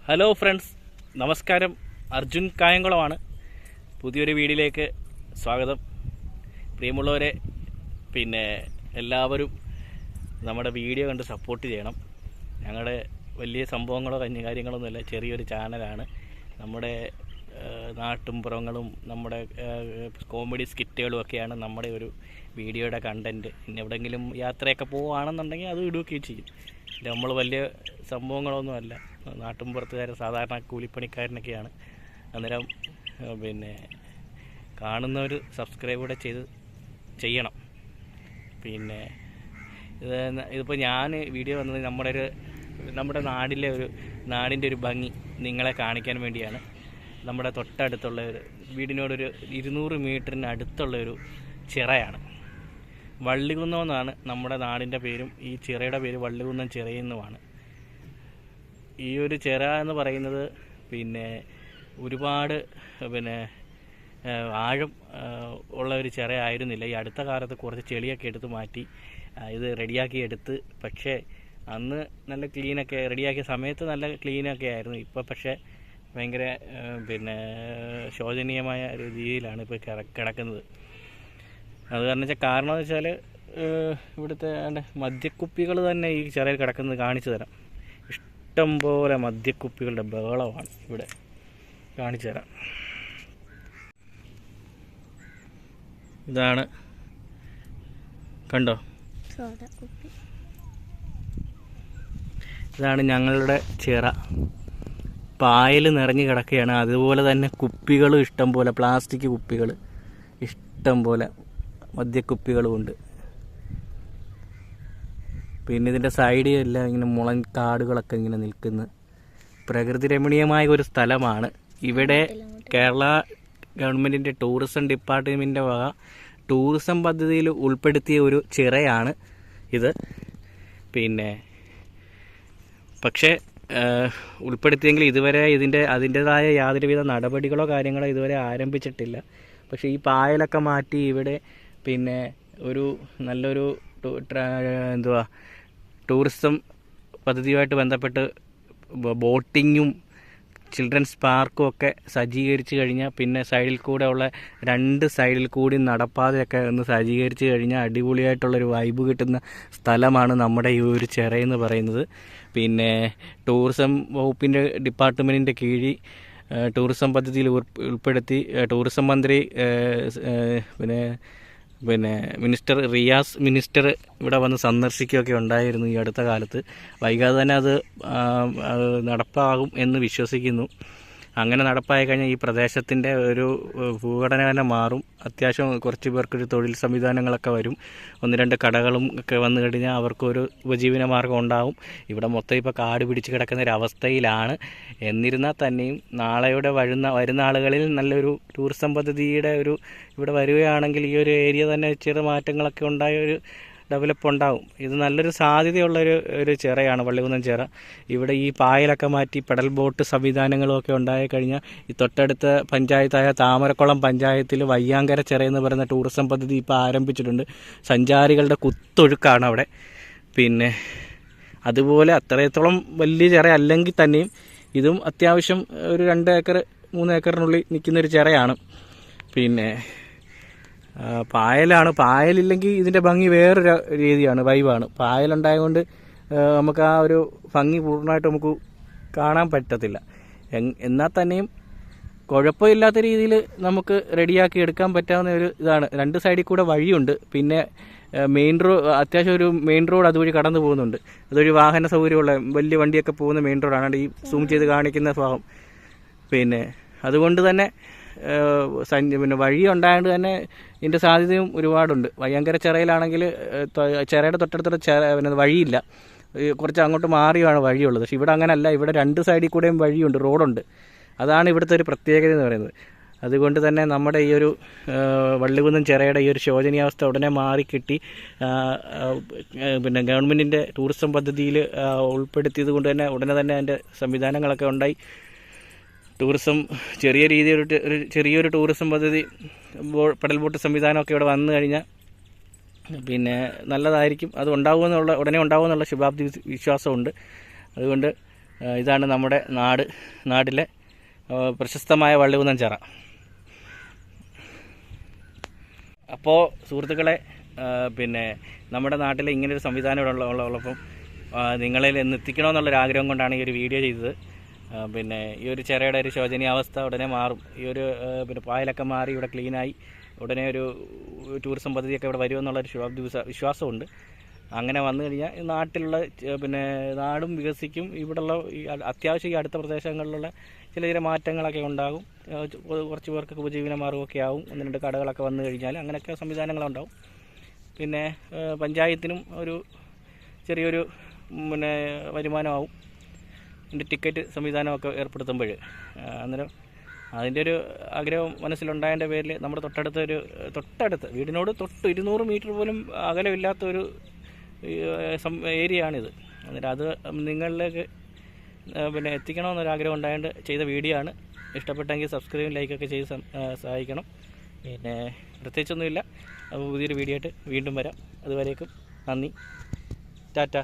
Hello friends, നമസ്കാരം. അർജുൻ കായംകുളമാണ്. പുതിയൊരു വീഡിയോയിലേക്ക് സ്വാഗതം. പ്രിയമുള്ളവരെ, എല്ലാവരും നമ്മുടെ വീഡിയോ കണ്ട് സപ്പോർട്ട് ചെയ്യണം. ഞങ്ങളുടെ വലിയ സംഭവങ്ങളോ കാര്യങ്ങളൊന്നുമില്ല, ചെറിയൊരു ചാനലാണ്. നമ്മുടെ നാട്ടുംപുറങ്ങളും നമ്മുടെ കോമഡി സ്കിറ്റുകളും ഒക്കെയാണ് നമ്മുടെ ഒരു വീഡിയോയുടെ കണ്ടൻറ്റ്. ഇനി എവിടെയെങ്കിലും യാത്രയൊക്കെ പോവുകയാണെന്നുണ്ടെങ്കിൽ അത് ഇടുകയൊക്കെ ചെയ്യും. നമ്മൾ വലിയ സംഭവങ്ങളൊന്നുമല്ല, നാട്ടുംപുറത്തുകാരൻ സാധാരണ കൂലിപ്പണിക്കാരനൊക്കെയാണ്. അന്നേരം കാണുന്നവർ സബ്സ്ക്രൈബ് കൂടെ ചെയ്യണം. ഇതിപ്പോൾ ഞാൻ വീഡിയോ വന്നത് നമ്മുടെ നാടിൻ്റെ ഒരു ഭംഗി നിങ്ങളെ കാണിക്കാൻ വേണ്ടിയാണ്. നമ്മുടെ തൊട്ടടുത്തുള്ള വീടിനോടൊരു 200 മീറ്ററിന് അടുത്തുള്ളൊരു ചിറയാണ്. വള്ളികുന്നം എന്നാണ് നമ്മുടെ നാടിൻ്റെ പേരും. ഈ ചിറയുടെ പേര് വള്ളികുന്നം ചിറയെന്നുമാണ്. ഈ ഒരു ചിറ എന്ന് പറയുന്നത് ഒരുപാട് ആഴം ഉള്ള ഒരു ചിറ ആയിരുന്നില്ല. ഈ അടുത്ത കാലത്ത് കുറച്ച് ചെളിയൊക്കെ എടുത്ത് മാറ്റി ഇത് റെഡിയാക്കി എടുത്ത്. പക്ഷേ അന്ന് നല്ല ക്ലീനൊക്കെ റെഡിയാക്കിയ സമയത്ത് നല്ല ക്ലീനൊക്കെ ആയിരുന്നു. ഇപ്പോൾ പക്ഷേ ഭയങ്കര ശോചനീയമായ രീതിയിലാണ് ഇപ്പോൾ കിടക്കുന്നത്. അത് കാരണം എന്ന് വെച്ചാൽ ഇവിടുത്തെ മദ്യക്കുപ്പികൾ തന്നെ ഈ ചിറയിൽ കിടക്കുന്നത് കാണിച്ചു തരാം. ഇഷ്ടം പോലെ മദ്യക്കുപ്പികളുടെ ബഹളമാണ് ഇവിടെ. കാണിച്ചു തരാം. ഇതാണ്, കണ്ടോ? ഇതാണ് ഞങ്ങളുടെ ചിറ. പായൽ നിറഞ്ഞു കിടക്കുകയാണ്. അതുപോലെ തന്നെ കുപ്പികളും ഇഷ്ടം പോലെ, പ്ലാസ്റ്റിക് കുപ്പികൾ ഇഷ്ടം പോലെ, മദ്യക്കുപ്പികളുമുണ്ട്. പിന്നെ ഇതിൻ്റെ സൈഡിലെല്ലാം ഇങ്ങനെ മുളൻ കാടുകളൊക്കെ ഇങ്ങനെ നിൽക്കുന്ന പ്രകൃതി രമണീയമായ ഒരു സ്ഥലമാണ്. ഇവിടെ കേരള ഗവൺമെൻറ്റിൻ്റെ ടൂറിസം ഡിപ്പാർട്ട്മെൻറ്റിൻ്റെ വക ടൂറിസം പദ്ധതിയിൽ ഉൾപ്പെടുത്തിയ ഒരു ചിറയാണ് ഇത്. പക്ഷേ ഉൾപ്പെടുത്തിയെങ്കിൽ ഇതുവരെ അതിൻ്റേതായ യാതൊരുവിധ നടപടികളോ കാര്യങ്ങളോ ഇതുവരെ ആരംഭിച്ചിട്ടില്ല. പക്ഷേ ഈ പായലൊക്കെ മാറ്റി ഇവിടെ ഒരു നല്ലൊരു ടൂറിസം പദ്ധതിയുമായിട്ട് ബന്ധപ്പെട്ട് ബോട്ടിങ്ങും ചിൽഡ്രൻസ് പാർക്കും ഒക്കെ സജ്ജീകരിച്ച് കഴിഞ്ഞാൽ, പിന്നെ സൈഡിൽ കൂടെ ഉള്ള 2 സൈഡിൽ കൂടി നടപ്പാതയൊക്കെ ഒന്ന് സജ്ജീകരിച്ച് കഴിഞ്ഞാൽ അടിപൊളിയായിട്ടുള്ളൊരു വൈബ് കിട്ടുന്ന സ്ഥലമാണ് നമ്മുടെ ഈ ഒരു ചിറയെന്ന് പറയുന്നത്. ടൂറിസം വകുപ്പിൻ്റെ ഡിപ്പാർട്ട്മെൻറ്റിൻ്റെ കീഴിൽ ടൂറിസം പദ്ധതിയിൽ ഉൾപ്പെടുത്തി ടൂറിസം മന്ത്രി മിനിസ്റ്റർ റിയാസ് മിനിസ്റ്റർ ഇവിടെ വന്ന് സന്ദർശിക്കുകയൊക്കെ ഉണ്ടായിരുന്നു ഈ അടുത്ത കാലത്ത്. വൈകാതെ തന്നെ അത് നടപ്പാകും എന്ന് വിശ്വസിക്കുന്നു. അങ്ങനെ നടപ്പായി കഴിഞ്ഞാൽ ഈ പ്രദേശത്തിൻ്റെ ഒരു ഭൂഘടന തന്നെ മാറും. അത്യാവശ്യം കുറച്ച് പേർക്കൊരു തൊഴിൽ സംവിധാനങ്ങളൊക്കെ വരും. 1-2 കടകളും ഒക്കെ വന്നു കഴിഞ്ഞാൽ അവർക്കൊരു ഉപജീവന മാർഗം ഉണ്ടാവും. ഇവിടെ മൊത്തം ഇപ്പോൾ കാട് പിടിച്ച് കിടക്കുന്ന ഒരു അവസ്ഥയിലാണ്. എന്നിരുന്നാൽ തന്നെയും വരുന്ന ആളുകളിൽ നല്ലൊരു ടൂറിസം പദ്ധതിയുടെ ഇവിടെ വരികയാണെങ്കിൽ ഈ ഒരു ഏരിയ തന്നെ ചെറു മാറ്റങ്ങളൊക്കെ ഉണ്ടായ ഒരു ഡെവലപ്പ് ഉണ്ടാവും. ഇത് നല്ലൊരു സാധ്യതയുള്ളൊരു ചിറയാണ് വള്ളികുന്നം ചിറ. ഇവിടെ ഈ പായലൊക്കെ മാറ്റി പെഡൽ ബോട്ട് സംവിധാനങ്ങളും ഒക്കെ ഉണ്ടായി കഴിഞ്ഞാൽ ഈ തൊട്ടടുത്ത പഞ്ചായത്തായ താമരക്കുളം പഞ്ചായത്തിൽ വയ്യാങ്കര ചിറ എന്ന് പറയുന്ന ടൂറിസം പദ്ധതി ഇപ്പോൾ ആരംഭിച്ചിട്ടുണ്ട്. സഞ്ചാരികളുടെ കുത്തൊഴുക്കാണ് അവിടെ. അതുപോലെ അത്രത്തോളം വലിയ ചിറ അല്ലെങ്കിൽ തന്നെയും ഇതും അത്യാവശ്യം ഒരു 2 ഏക്കർ 3 ഏക്കറിനുള്ളിൽ നിൽക്കുന്നൊരു ചിറയാണ്. പായലില്ലെങ്കിൽ ഇതിൻ്റെ ഭംഗി വേറൊരു രീതിയാണ്, വൈബാണ്. പായലുണ്ടായതുകൊണ്ട് നമുക്ക് ആ ഒരു ഭംഗി പൂർണ്ണമായിട്ട് നമുക്ക് കാണാൻ പറ്റത്തില്ല. എന്നാൽ തന്നെയും കുഴപ്പമില്ലാത്ത രീതിയിൽ നമുക്ക് റെഡിയാക്കി എടുക്കാൻ പറ്റാവുന്ന ഒരു ഇതാണ്. 2 സൈഡിൽ കൂടെ വഴിയുണ്ട്. പിന്നെ അത്യാവശ്യം ഒരു മെയിൻ റോഡ് അതുവഴി കടന്നു പോകുന്നുണ്ട്. അതൊരു വാഹന സൗകര്യമുള്ള വലിയ വണ്ടിയൊക്കെ പോകുന്ന മെയിൻ റോഡാണ് ഈ സൂം ചെയ്ത് കാണിക്കുന്ന ഭാഗം. അതുകൊണ്ട് തന്നെ വഴി ഉണ്ടായതുകൊണ്ട് തന്നെ ഇതിൻ്റെ സാധ്യതയും ഒരുപാടുണ്ട്. വയ്യാങ്കര ചിറയിലാണെങ്കിൽ ചിറയുടെ തൊട്ടടുത്തുള്ള വഴിയില്ല, കുറച്ച് അങ്ങോട്ട് മാറിയാണ് വഴിയുള്ളത്. പക്ഷേ ഇവിടെ അങ്ങനെയല്ല. ഇവിടെ 2 സൈഡിൽ കൂടെയും വഴിയുണ്ട്, റോഡുണ്ട്. അതാണ് ഇവിടുത്തെ ഒരു പ്രത്യേകത എന്ന് പറയുന്നത്. അതുകൊണ്ട് തന്നെ നമ്മുടെ ഈ ഒരു വള്ളികുന്നം ചിറയുടെ ഈ ഒരു ശോചനീയാവസ്ഥ ഉടനെ മാറിക്കിട്ടി. ഗവൺമെൻറ്റിൻ്റെ ടൂറിസം പദ്ധതിയിൽ ഉൾപ്പെടുത്തിയത് കൊണ്ട് തന്നെ ഉടനെ തന്നെ അതിൻ്റെ സംവിധാനങ്ങളൊക്കെ ഉണ്ടായി. ടൂറിസം ചെറിയൊരു ടൂറിസം പദ്ധതി, പെഡൽ ബോട്ട് സംവിധാനമൊക്കെ ഇവിടെ വന്നു കഴിഞ്ഞാൽ നല്ലതായിരിക്കും. അത് ഉടനെ ഉണ്ടാകുമെന്നുള്ള ശുഭാപ്തി വിശ്വാസമുണ്ട്. അതുകൊണ്ട് ഇതാണ് നമ്മുടെ നാട്ടിലെ പ്രശസ്തമായ വള്ളികുന്നൻചിറ. അപ്പോൾ സുഹൃത്തുക്കളെ, പിന്നെ നമ്മുടെ നാട്ടിൽ ഇങ്ങനൊരു സംവിധാനം ഉള്ളപ്പം നിങ്ങളിൽ എത്തിക്കണമെന്നുള്ളൊരു ആഗ്രഹം കൊണ്ടാണ് ഈ ഒരു വീഡിയോ ചെയ്തത്. പിന്നെ ഈ ഒരു ചിറയുടെ ഒരു ശോചനീയാവസ്ഥ ഉടനെ മാറും. ഈ ഒരു പിന്നെ പായലൊക്കെ മാറി ഇവിടെ ക്ലീനായി ഉടനെ ഒരു ടൂറിസം പദ്ധതിയൊക്കെ ഇവിടെ വരുമെന്നുള്ളൊരു വിശ്വാസമുണ്ട്. അങ്ങനെ വന്നു കഴിഞ്ഞാൽ നാട്ടിലുള്ള പിന്നെ നാടും വികസിക്കും. ഇവിടെയുള്ള അത്യാവശ്യം ഈ അടുത്ത പ്രദേശങ്ങളിലുള്ള ചില മാറ്റങ്ങളൊക്കെ ഉണ്ടാകും. കുറച്ച് പേർക്ക് ഉപജീവന മാർഗ്ഗമൊക്കെ ആവും. 1-2 കടകളൊക്കെ വന്നു കഴിഞ്ഞാൽ അങ്ങനെയൊക്കെ സംവിധാനങ്ങളുണ്ടാവും. പിന്നെ പഞ്ചായത്തിനും ഒരു ചെറിയൊരു പിന്നെ വരുമാനമാവും ഇതിൻ്റെ ടിക്കറ്റ് സംവിധാനമൊക്കെ ഏർപ്പെടുത്തുമ്പോൾ. അന്നേരം അതിൻ്റെ ഒരു ആഗ്രഹം മനസ്സിലുണ്ടായതിൻ്റെ പേരിൽ നമ്മുടെ തൊട്ടടുത്ത് വീടിനോട് 200 മീറ്റർ പോലും അകലമില്ലാത്തൊരു ഏരിയയാണിത്. അന്നേരം അത് നിങ്ങളിലേക്ക് പിന്നെ എത്തിക്കണമെന്നൊരാഗ്രഹം ഉണ്ടായതുകൊണ്ട് ചെയ്ത വീഡിയോ ആണ്. ഇഷ്ടപ്പെട്ടെങ്കിൽ സബ്സ്ക്രൈബും ലൈക്കൊക്കെ ചെയ്ത് സഹായിക്കണം. പിന്നെ പ്രത്യേകിച്ചൊന്നുമില്ല. അപ്പോൾ പുതിയൊരു വീഡിയോ ആയിട്ട് വീണ്ടും വരാം. അതുവരേക്കും നന്ദി, ടാറ്റ.